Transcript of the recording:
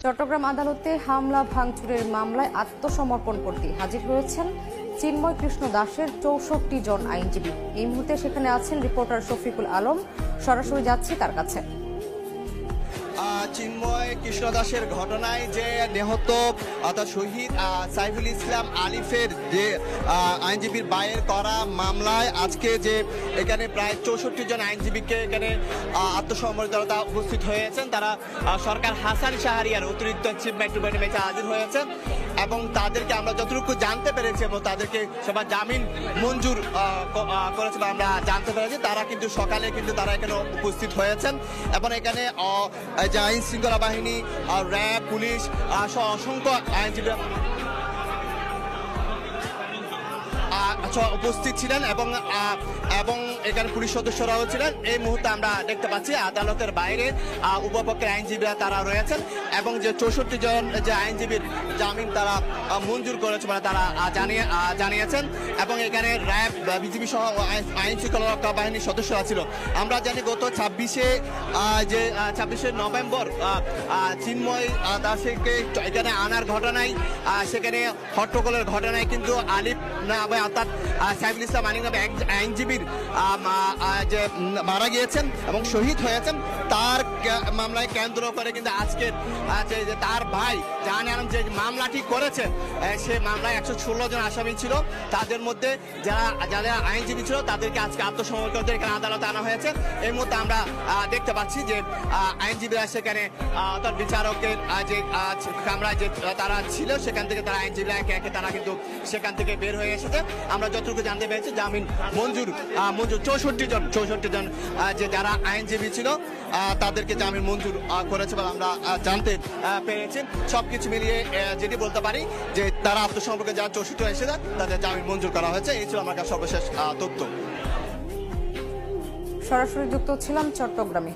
চট্টগ্রাম আদালতে হামলা ভাঙচুরের মামলায় আত্মসমর্পণ করতে হাজির হয়েছেন চিন্ময় কৃষ্ণ দাসের ৬৪ জন আইনজীবী। এই মুহূর্তে সেখানে আছেন রিপোর্টার শফিকুল আলম। সরাসরি যাচ্ছি তার কাছে। চিন্ময় কৃষ্ণ দাসের ঘটনায় যে নিহত অর্থাৎ শহীদ সাইফুল ইসলাম আলিফের যে আইনজীবীর বাইয়ের করা মামলায় আজকে যে এখানে প্রায় ৬৪ জন আইনজীবীকে এখানে আত্মসমর্পণতা উপস্থিত হয়েছেন। তারা সরকার হাসান শাহরিয়ার অতিরিক্ত চিফ ম্যাজিস্ট্রেট বেঞ্চে হাজির হয়েছেন এবং তাদেরকে আমরা যতটুকু জানতে পেরেছি এবং তাদেরকে সবার জামিন মঞ্জুর করেছে বা আমরা জানতে পেরেছি। তারা কিন্তু সকালে কিন্তু তারা এখানে উপস্থিত হয়েছেন এবং এখানে যে আইন শৃঙ্খলা বাহিনী, র্যাব, পুলিশ সহ অসংখ্য আইনজীবী উপস্থিত ছিলেন এবং এখানে পুলিশ সদস্যরাও ছিলেন। এই মুহূর্তে আমরা দেখতে পাচ্ছি আদালতের বাইরে উপপক্ষের আইনজীবীরা তারা রয়েছেন এবং যে ৬৪ জন যে আইনজীবীর জামিন তারা মঞ্জুর করেছে মানে তারা জানিয়েছেন এবং এখানে র্যাব, বিজিবি সহ আইন শৃঙ্খলা রক্ষা বাহিনীর সদস্যরা ছিল। আমরা জানি গত ২৬শে নভেম্বর চিন্ময় দাসকে এখানে আনার ঘটনায় সেখানে হট্টগোলের ঘটনায় কিন্তু আলিফ অর্থাৎ সাইফুল ইসলাম আলিফ নামে আইনজীবীর যে মারা গিয়েছেন এবং শহীদ হয়েছেন। তার মামলায় কেন্দ্র করে কিন্তু আজকে তার ভাই জাহান আলম যে মামলাটি করেছেন সে মামলায় ১১৬ জন আসামি ছিল। তাদের মধ্যে যারা আইনজীবী ছিল তাদেরকে আজকে আত্মসমর্পণ করতে এখানে আদালতে আনা হয়েছে। এই মুহূর্তে আমরা দেখতে পাচ্ছি যে আইনজীবীরা সেখানে অর্থাৎ বিচারকের যে কামরায় যে তারা ছিল সেখান থেকে তারা আইনজীবীরা একে একে তারা কিন্তু সেখান থেকে বের হয়ে এসেছে। আমরা যতটুকু জানতে পেরেছি জামিন মঞ্জুর ৬৪ জন যে যারা আইনজীবী ছিল তাদেরকে জামিন মঞ্জুর করেছে বলে আমরা জানতে পেরেছি। সবকিছু মিলিয়ে যেটি বলতে পারি যে তারা আত্মসমর্পণে যারা ৬৪ এসেছে তাদের জামিন মঞ্জুর করা হয়েছে। এই ছিল আমার কাছে সর্বশেষ তথ্য। সরাসরি যুক্ত ছিলাম চট্টগ্রামে।